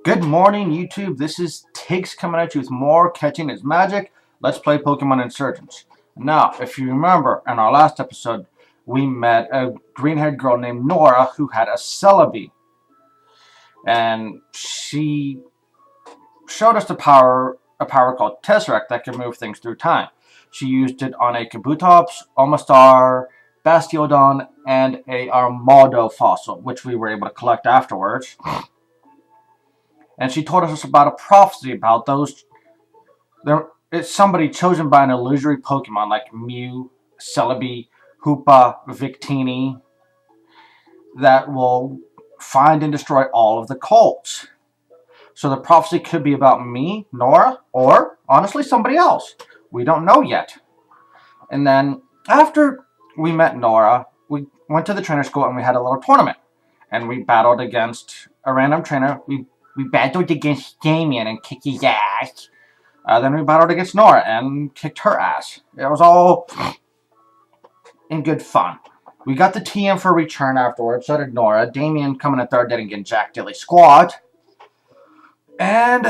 Good morning, YouTube. This is Tiggs coming at you with more Catching is Magic. Let's play Pokemon Insurgence. Now, if you remember, in our last episode, we met a green-haired girl named Nora who had a Celebi. And she showed us a power called Tesseract that can move things through time. She used it on a Kabutops, Omastar, Bastiodon, and a Armaldo fossil, which we were able to collect afterwards. And she told us about a prophecy about those. It's somebody chosen by an illusory Pokemon like Mew, Celebi, Hoopa, Victini that will find and destroy all of the cults. So the prophecy could be about me, Nora, or honestly somebody else. We don't know yet. And then after we met Nora, we went to the trainer school and we had a little tournament. And we battled against a random trainer. We battled against Damien and kicked his ass. Then we battled against Nora and kicked her ass. It was all in good fun. We got the TM for return afterwards. So did Nora. Damien coming in third didn't get Jack Dilly squad. And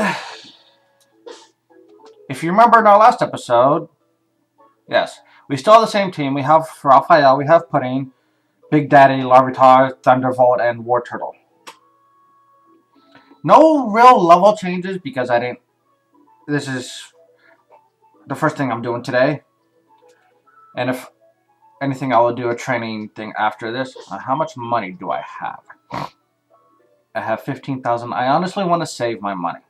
if you remember in our last episode, yes, we still have the same team. We have Raphael, we have Pudding, Big Daddy, Larvitar, Thunderbolt, and War Turtle. No real level changes because I didn't. This is the first thing I'm doing today. And if anything, I will do a training thing after this. How much money do I have? I have 15,000. I honestly want to save my money.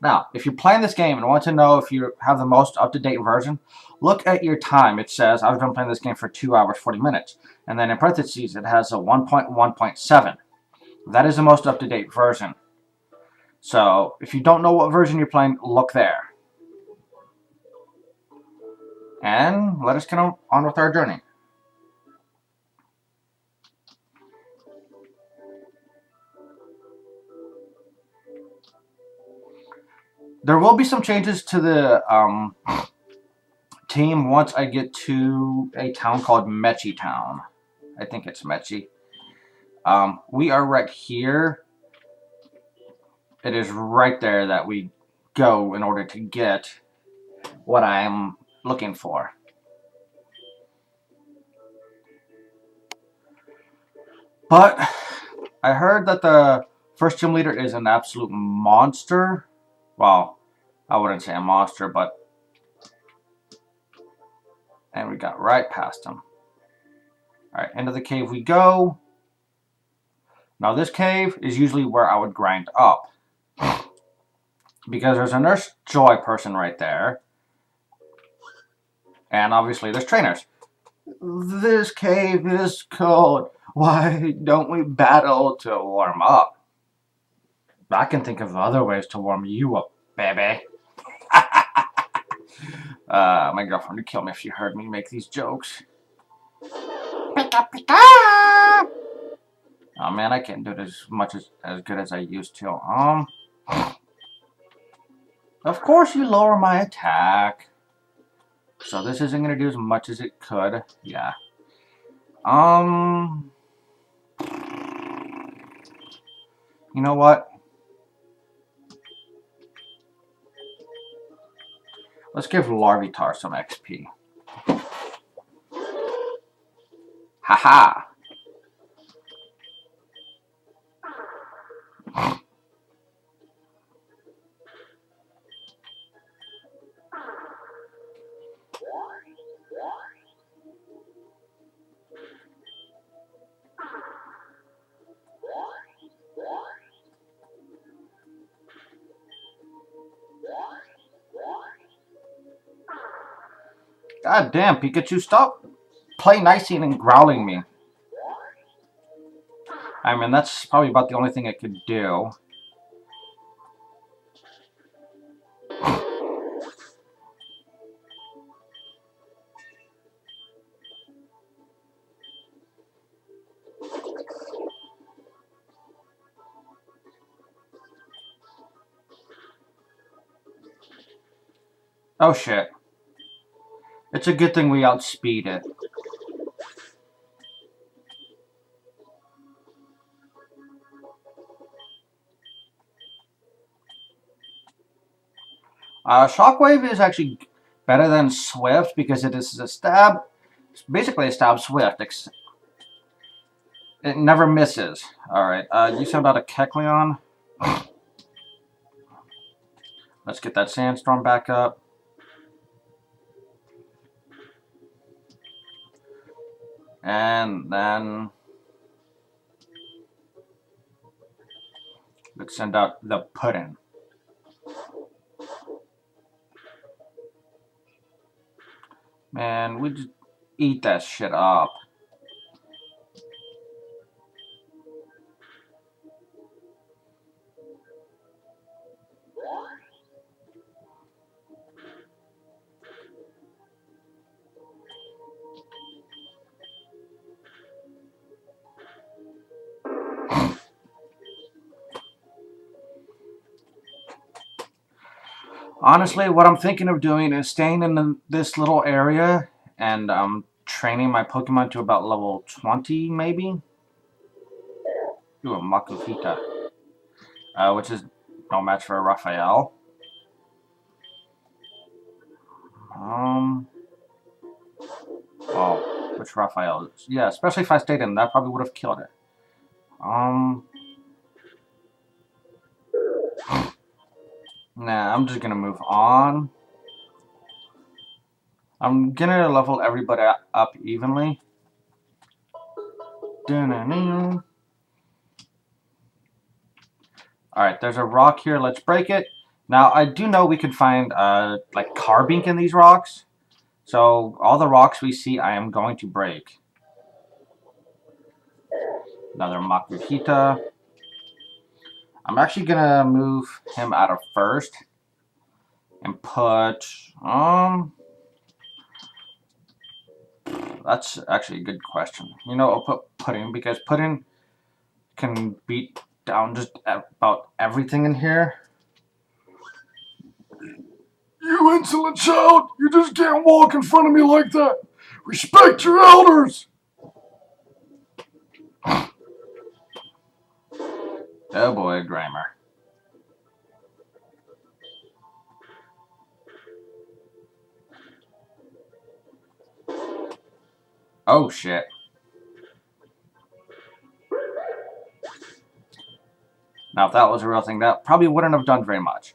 Now, if you're playing this game and want to know if you have the most up-to-date version, look at your time. It says I've been playing this game for 2 hours, 40 minutes. And then in parentheses, it has a 1.1.7. That is the most up-to-date version. So, if you don't know what version you're playing, look there. And let us get on with our journey. There will be some changes to the team once I get to a town called Mechi Town. I think it's Mechi. We are right here. It is right there that we go in order to get what I'm looking for. But I heard that the first gym leader is an absolute monster. Well, I wouldn't say a monster, but... And we got right past him. Alright, into the cave we go. Now this cave is usually where I would grind up. Because there's a Nurse Joy person right there. And obviously there's trainers. This cave is cold. Why don't we battle to warm up? I can think of other ways to warm you up, baby. My girlfriend would kill me if she heard me make these jokes. Pika pika! Oh man, I can't do it as good as I used to. Of course you lower my attack. So this isn't gonna do as much as it could. Yeah. You know what? Let's give Larvitar some XP. Haha! God damn, Pikachu, stop play nicey and growling me. I mean, that's probably about the only thing I could do. Oh shit. It's a good thing we outspeed it. Shockwave is actually better than Swift because it is a stab. It's basically a stab Swift. It never misses. Alright, you said about a Kecleon. Let's get that Sandstorm back up. And then let's send out the Puddin'. Man, we just eat that shit up. Honestly, what I'm thinking of doing is staying in this little area and training my Pokemon to about level 20, maybe. Do a Makuhita, which is no match for a Raphael. Oh, which Raphael? Yeah, especially if I stayed in, that probably would have killed it. Nah, I'm just gonna move on. I'm gonna level everybody up evenly. Alright, there's a rock here. Let's break it. Now, I do know we can find, like, carbink in these rocks. So, all the rocks we see, I am going to break. Another Makuhita. I'm actually gonna move him out of first. And put, that's actually a good question. You know, I'll put Pudding, because Pudding can beat down just about everything in here. You insolent child! You just can't walk in front of me like that! Respect your elders! Oh boy, Grimer. Oh shit. Now, if that was a real thing, that probably wouldn't have done very much.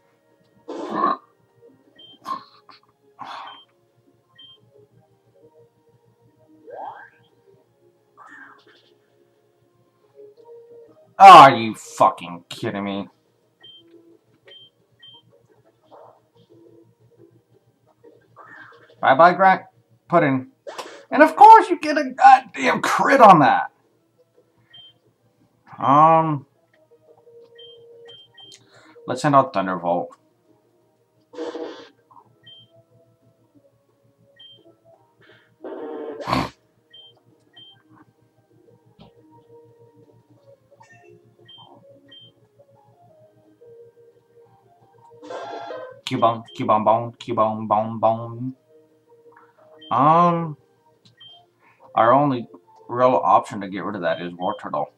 Are you fucking kidding me? Bye-bye, Grant. Pudding. And of course you get a goddamn crit on that. Let's send out Thunderbolt. Cubone, Cubone Bone, Cubone Bone Bone. Our only real option to get rid of that is War Turtle.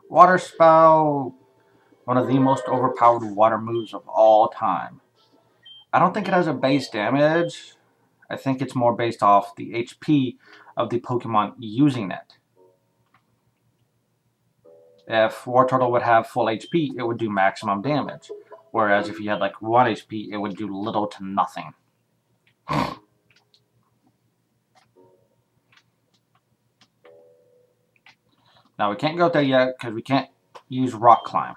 Water Spout, one of the most overpowered water moves of all time. I don't think it has a base damage. I think it's more based off the HP of the Pokemon using it. If War Turtle would have full HP, it would do maximum damage. Whereas if you had like 1 HP, it would do little to nothing. Now, we can't go there yet because we can't use Rock Climb.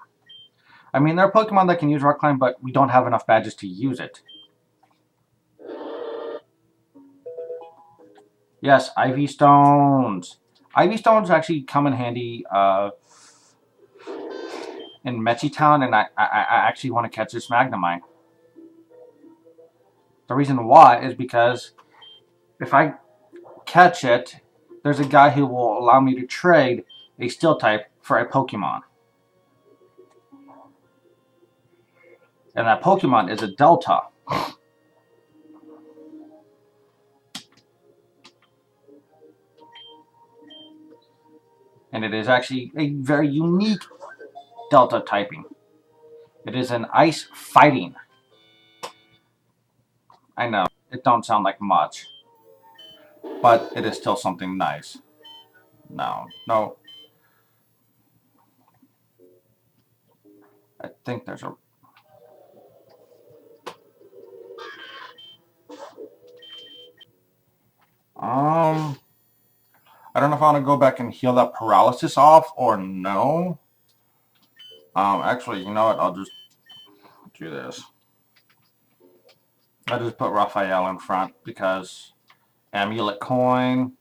I mean, there are Pokemon that can use Rock Climb, but we don't have enough badges to use it. Yes, Ivy Stones. Ivy Stones actually come in handy in Mechi Town, and I actually want to catch this Magnemite. The reason why is because if I catch it, there's a guy who will allow me to trade a Steel type for a Pokemon. And that Pokemon is a Delta. And it is actually a very unique Delta typing. It is an ice fighting. I know, it don't sound like much, but it is still something nice. No. I think there's a... I don't know if I want to go back and heal that paralysis off or no. Actually, you know what? I'll just do this. I just put Raphael in front because amulet coin.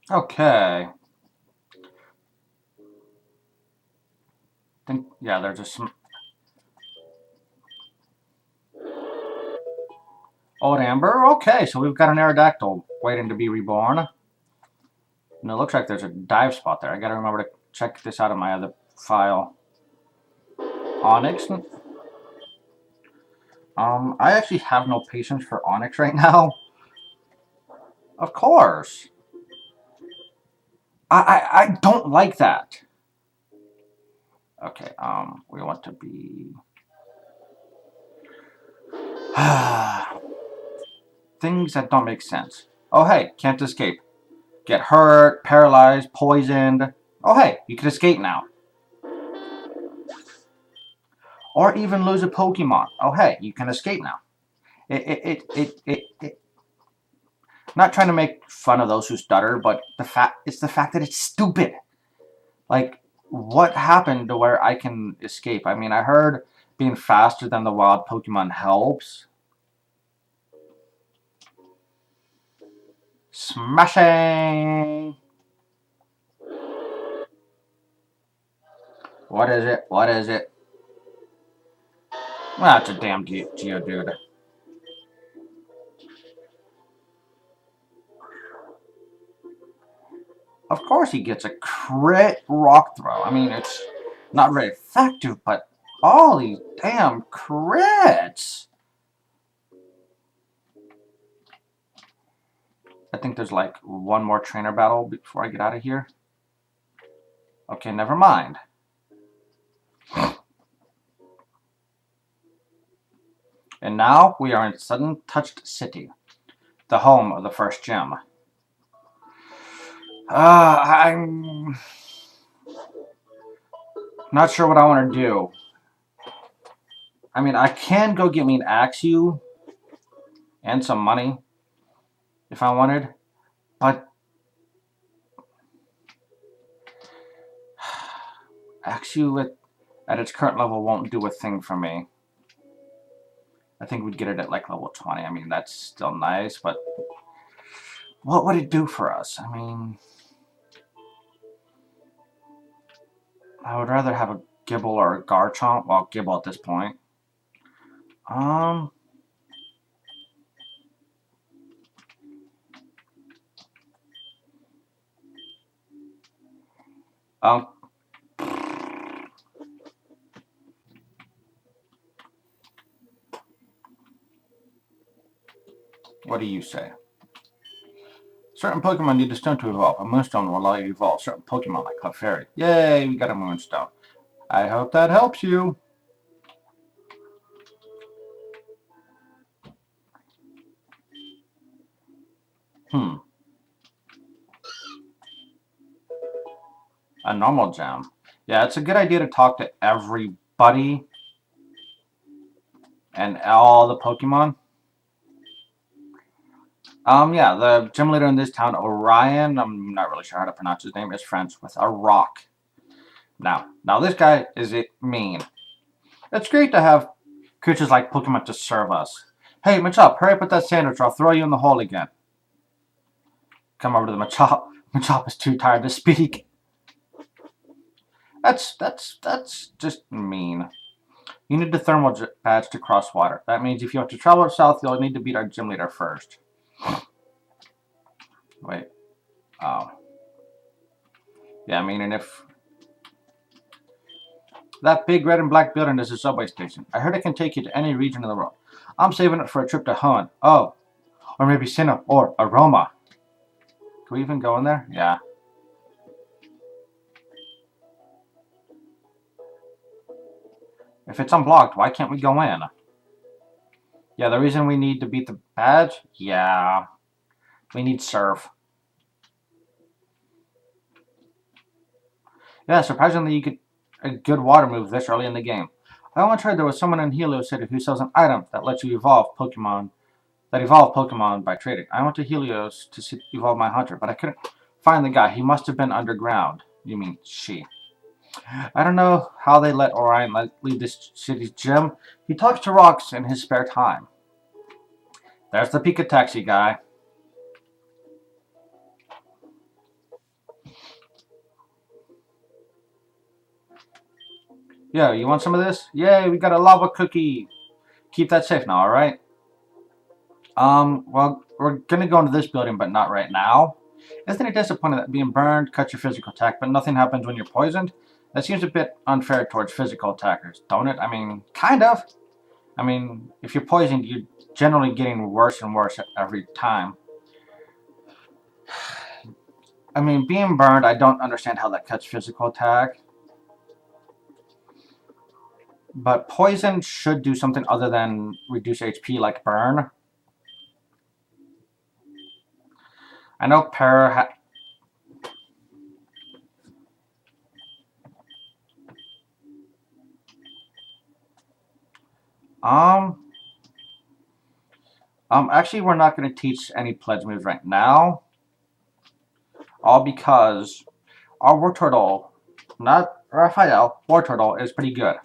Okay. Yeah, there's just some old amber. Okay, so we've got an Aerodactyl waiting to be reborn. And it looks like there's a dive spot there. I gotta remember to check this out of my other file. Onyx. I actually have no patience for Onyx right now. Of course. I don't like that. Okay, we want to be... things that don't make sense. Oh, hey, can't escape. Get hurt, paralyzed, poisoned. Oh, hey, you can escape now. Or even lose a Pokemon. Oh, hey, you can escape now. Not trying to make fun of those who stutter, but it's the fact that it's stupid. Like, what happened to where I can escape? I mean, I heard being faster than the wild Pokemon helps. Smashing! What is it? What is it? Well, it's a damn Geodude. Of course he gets a crit rock throw. I mean, it's not very effective, but all these damn crits! I think there's like one more trainer battle before I get out of here. Okay, never mind. And now we are in Sudden Touched City, the home of the first gym. I'm not sure what I want to do. I mean, I can go get me an Axew and some money if I wanted, but Axew at its current level won't do a thing for me. I think we'd get it at like level 20. I mean, that's still nice, but what would it do for us? I mean, I would rather have a Gibble or a Garchomp. Well, Gibble at this point. What do you say? Certain Pokemon need a stone to evolve. A Moonstone will allow you to evolve certain Pokemon like Clefairy. Yay, we got a Moonstone. I hope that helps you. A normal gem. Yeah, it's a good idea to talk to everybody and all the Pokemon. Yeah, the gym leader in this town, Orion, I'm not really sure how to pronounce his name, is friends with a rock. Now this guy is mean. It's great to have creatures like Pokemon to serve us. Hey, Machop, hurry up with that sandwich or I'll throw you in the hole again. Come over to the Machop. Machop is too tired to speak. That's just mean. You need the thermal badge to cross water. That means if you want to travel south, you'll need to beat our gym leader first. Wait. Oh. Yeah, I mean, and if... That big red and black building is a subway station. I heard it can take you to any region of the world. I'm saving it for a trip to Hoenn. Oh. Or maybe Sinnoh or Aroma. Can we even go in there? Yeah. If it's unblocked, why can't we go in? Yeah, the reason we need to beat the badge? Yeah. We need Surf. Yeah, surprisingly you get a good water move this early in the game. I once heard there was someone in Helios City who sells an item that lets you evolve Pokemon by trading. I went to Helios to evolve my hunter, but I couldn't find the guy. He must have been underground. You mean she. I don't know how they let Orion leave this city's gym. He talks to rocks in his spare time. There's the Pika Taxi guy. Yo, you want some of this? Yay, we got a lava cookie. Keep that safe now, alright? Well, we're gonna go into this building, but not right now. Isn't it disappointing that being burned cuts your physical attack, but nothing happens when you're poisoned? That seems a bit unfair towards physical attackers, don't it? I mean, kind of. I mean, if you're poisoned, you're generally getting worse and worse every time. I mean, being burned, I don't understand how that cuts physical attack. But poison should do something other than reduce HP like burn. I know actually we're not going to teach any pledge moves right now. All because our Wartortle, not Raphael, Wartortle is pretty good.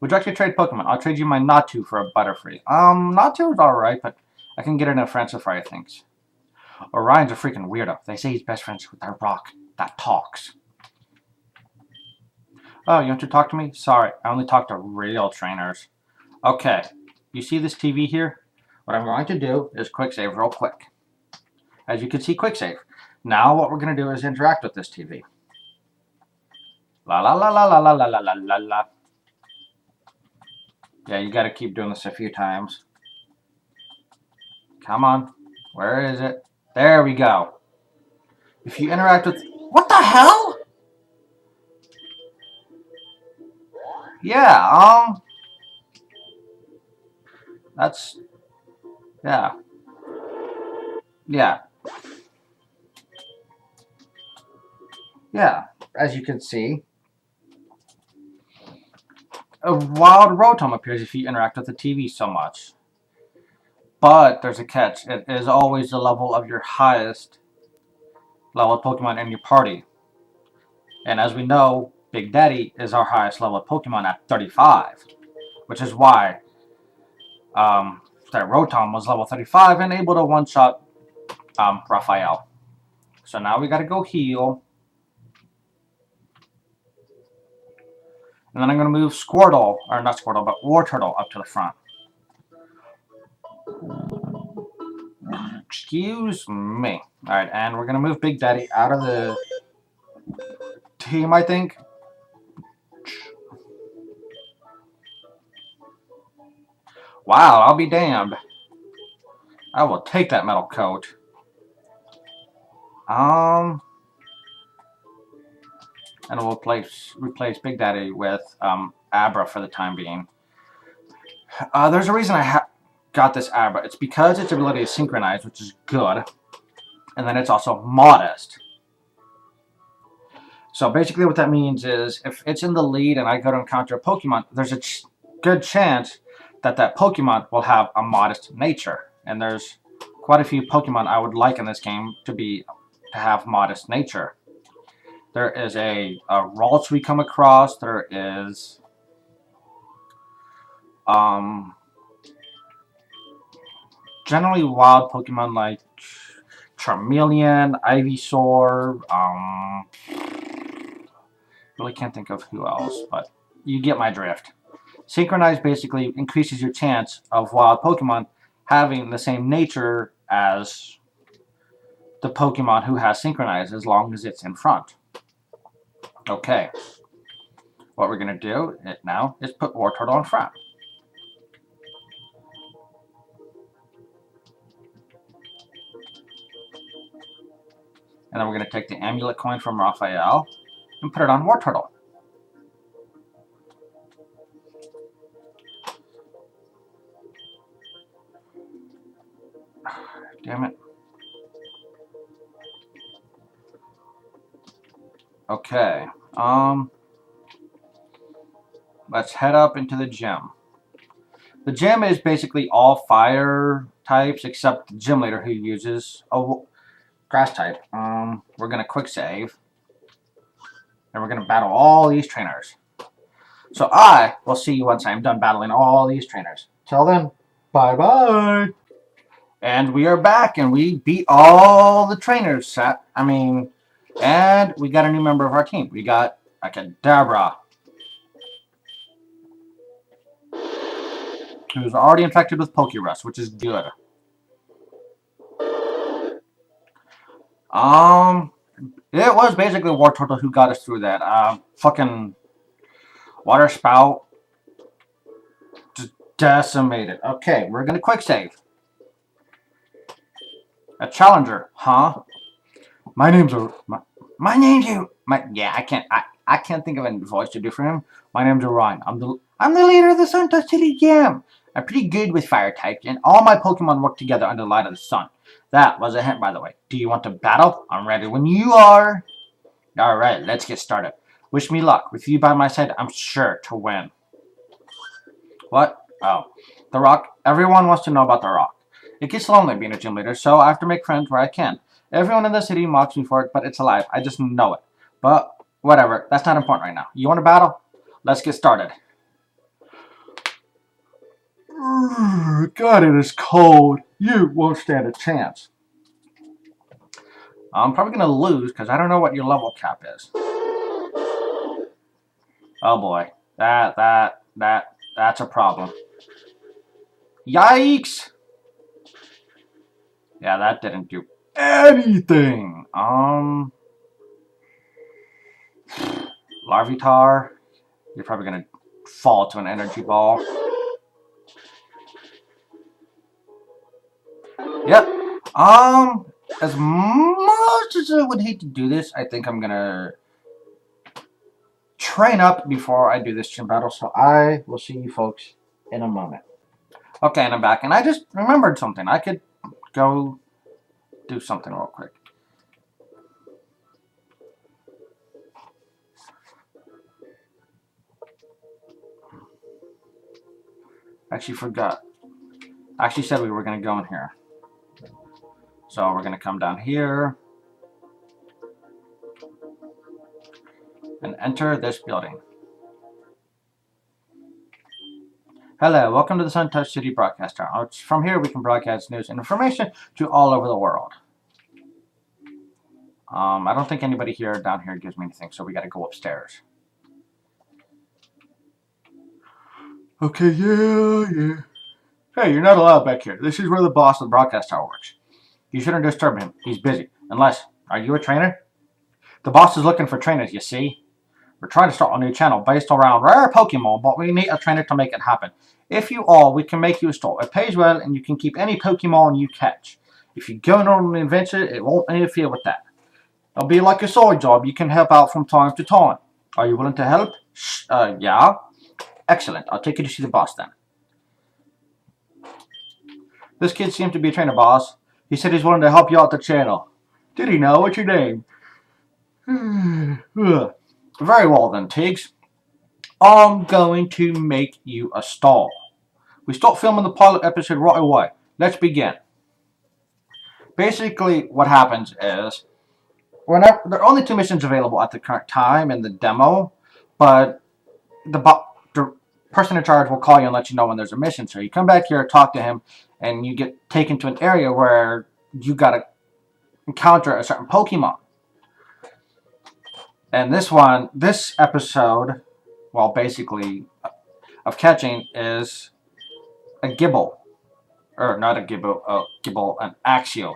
Would you like to trade Pokemon? I'll trade you my Natu for a Butterfree. Natu is alright, but I can get it in a Francifier things. Orion's a freaking weirdo. They say he's best friends with that rock that talks. Oh, you want to talk to me? Sorry, I only talk to real trainers. Okay, you see this TV here? What I'm going to do is quick save real quick. As you can see, quick save. Now what we're going to do is interact with this TV. La la la la la la la la la la la. Yeah, you got to keep doing this a few times. Come on. Where is it? There we go. If you interact with... What the hell? Yeah, that's... Yeah. Yeah. Yeah, as you can see, a wild Rotom appears if you interact with the TV so much. But there's a catch. It is always the level of your highest level Pokemon in your party. And as we know, Big Daddy is our highest level Pokemon at 35. Which is why that Rotom was level 35 and able to one-shot Raphael. So now we gotta go heal. And then I'm going to move Squirtle, or not Squirtle, but Wartortle up to the front. Excuse me. Alright, and we're going to move Big Daddy out of the team, I think. Wow, I'll be damned. I will take that metal coat. And we'll replace Big Daddy with Abra for the time being. There's a reason I got this Abra. It's because its ability is synchronized, which is good. And then it's also modest. So basically what that means is if it's in the lead and I go to encounter a Pokemon, there's a good chance that that Pokemon will have a modest nature. And there's quite a few Pokemon I would like in this game to have modest nature. There is a Ralts we come across. There is generally wild Pokemon like Charmeleon, Ivysaur. Really can't think of who else, but you get my drift. Synchronize basically increases your chance of wild Pokemon having the same nature as the Pokemon who has Synchronize as long as it's in front. Okay. What we're going to do now is put Wartortle in front. And then we're going to take the Amulet Coin from Raphael and put it on Wartortle. Damn it. Okay. Let's head up into the gym. The gym is basically all fire types except the gym leader who uses a grass type. We're going to quick save. And we're going to battle all these trainers. So I will see you once I'm done battling all these trainers. Till then, bye-bye. And we are back, and we beat all the trainers. And we got a new member of our team. We got a Kadabra, who's already infected with Pokerust, which is good. It was basically Wartortle who got us through that. Fucking water spout just decimated. Okay, we're gonna quick save. A challenger, huh? My name's I can't think of a voice to do for him. My name's Orion. I'm the leader of the Sun Touch City Gym. I'm pretty good with fire types, and all my Pokemon work together under the light of the sun. That was a hint, by the way. Do you want to battle? I'm ready when you are. Alright, let's get started. Wish me luck. With you by my side, I'm sure to win. What? Oh. The Rock. Everyone wants to know about The Rock. It gets lonely being a gym leader, so I have to make friends where I can. Everyone in the city mocks me for it, but it's a lie. I just know it. But, whatever. That's not important right now. You want to battle? Let's get started. God, it is cold. You won't stand a chance. I'm probably going to lose because I don't know what your level cap is. Oh boy. That's a problem. Yikes! Yeah, that didn't do anything. Larvitar, you're probably gonna fall to an energy ball. Yep. As much as I would hate to do this, I think I'm gonna train up before I do this gym battle. So I will see you folks in a moment. Okay, and I'm back, and I just remembered something. I could go do something real quick. Actually forgot. I actually said we were going to go in here. So we're going to come down here and enter this building. Hello, welcome to the Sun Touch City Broadcast Tower. From here we can broadcast news and information to all over the world. I don't think anybody down here gives me anything, so we got to go upstairs. Okay, yeah. Hey, you're not allowed back here. This is where the boss of the broadcast tower works. You shouldn't disturb him. He's busy. Unless, are you a trainer? The boss is looking for trainers, you see. We're trying to start a new channel based around rare Pokemon, but we need a trainer to make it happen. If you are, we can make you a store. It pays well, and you can keep any Pokemon you catch. If you go on an adventure, it won't interfere with that. It'll be like a side job. You can help out from time to time. Are you willing to help? Yeah. Excellent. I'll take you to see the boss then. This kid seems to be a trainer, boss. He said he's willing to help you out the channel. Did he know? What's your name? Very well then, Tiggs. I'm going to make you a star. We start filming the pilot episode right away. Let's begin. Basically, what happens is, there are only 2 missions available at the current time in the demo, but the person in charge will call you and let you know when there's a mission. So you come back here, talk to him, and you get taken to an area where you gotta encounter a certain Pokemon. And this episode, well, basically, of catching is a Gibble. Or not a Gibble, an Axio.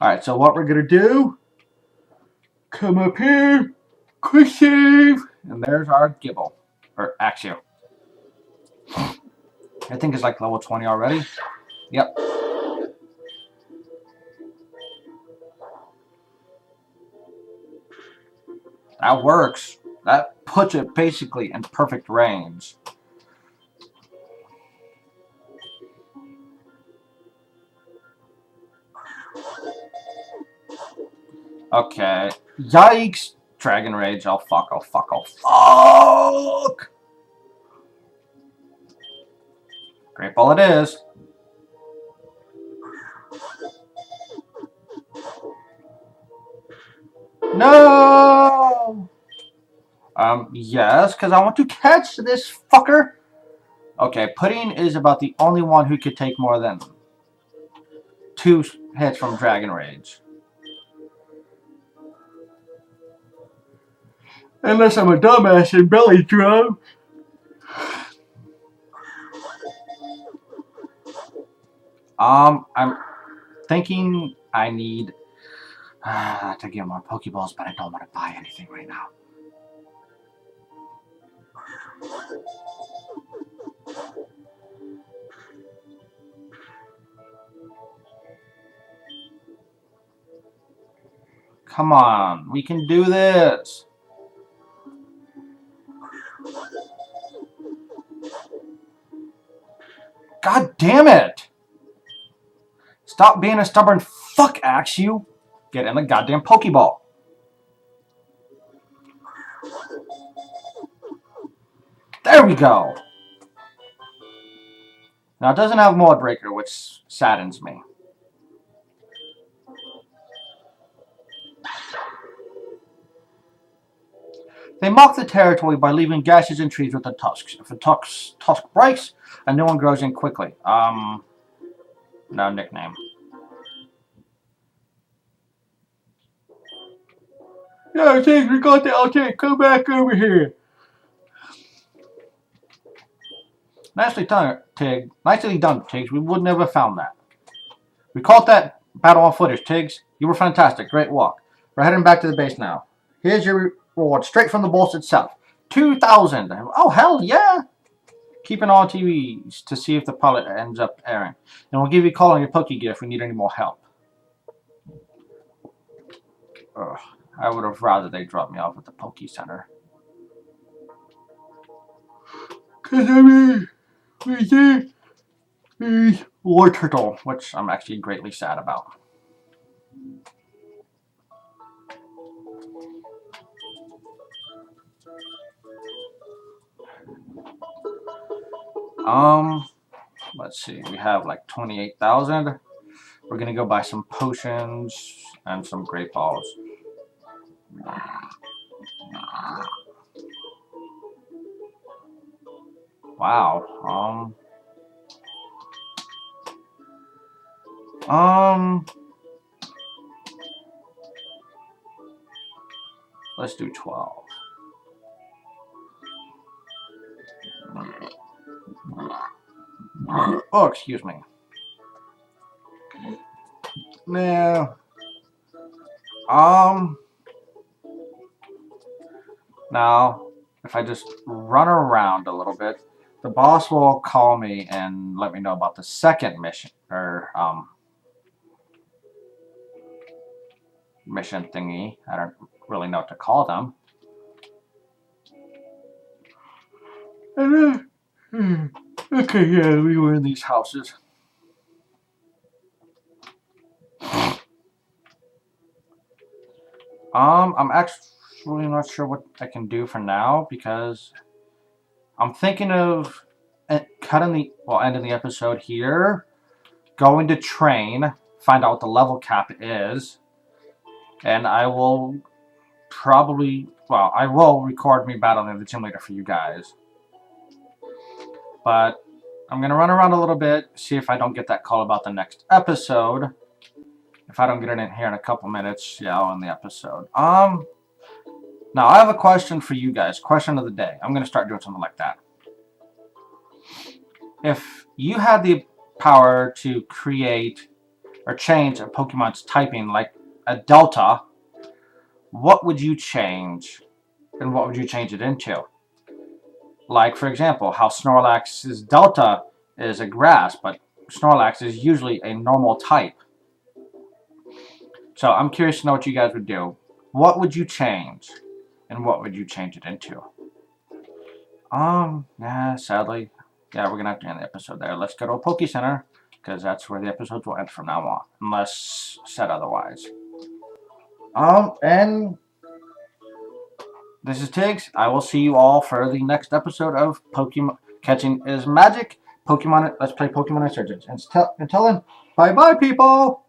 Alright, so what we're going to do, come up here, quick save, and there's our Gibble, or Axio. I think it's like level 20 already. Yep. That works. That puts it basically in perfect range. Okay. Yikes. Dragon Rage. Oh, fuck. Oh, fuck. Oh, fuck. Great ball it is. No! Yes, because I want to catch this fucker. Okay, Pudding is about the only one who could take more than 2 hits from Dragon Rage. Unless I'm a dumbass and belly drum. I'm thinking I need to get more Pokeballs, but I don't want to buy anything right now. Come on, we can do this. God damn it! Stop being a stubborn fuck, Axew. Get in the goddamn Pokeball. There we go. Now it doesn't have Mold Breaker, which saddens me. They mark the territory by leaving gashes and trees with the tusks. If a tusk breaks, a new one grows in quickly. No nickname. Yeah, Tiggs, we got the okay. Come back over here. Nicely done, Tig. Nicely done, Tiggs. We would never have found that. We caught that battle on footage, Tiggs. You were fantastic. Great walk. We're heading back to the base now. Here's your reward, straight from the boss itself. 2,000. Oh, hell yeah. Keep an eye on TV to see if the pilot ends up airing. And we'll give you a call on your Pokegear if we need any more help. Ugh, I would have rather they dropped me off at the Poke Center. Because I mean, right there is War Turtle, which I'm actually greatly sad about. Let's see. We have like 28,000. We're gonna go buy some potions and some great balls. Wow. Let's do 12. Oh, excuse me. Now, now, if I just run around a little bit, the boss will call me and let me know about the second mission, or, mission thingy. I don't really know what to call them. Okay, yeah, we were in these houses. I'm actually not sure what I can do for now because I'm thinking of cutting the, ending the episode here, going to train, find out what the level cap is, and I will probably, I will record me battling the gym leader for you guys. But I'm going to run around a little bit, see if I don't get that call about the next episode. If I don't get it in here in a couple minutes, yeah, I'll end the episode. Now, I have a question for you guys. Question of the day. I'm going to start doing something like that. If you had the power to create or change a Pokemon's typing, like a Delta, what would you change? And what would you change it into? Like, for example, how Snorlax's Delta is a grass, but Snorlax is usually a normal type. So I'm curious to know what you guys would do. What would you change? And what would you change it into? Yeah, sadly, yeah, we're gonna have to end the episode there. Let's go to a Poke Center, because that's where the episodes will end from now on, unless said otherwise. And this is Tiggs. I will see you all for the next episode of Pokemon Catching is Magic. Let's play Pokemon Insurgence. And until then, bye bye, people!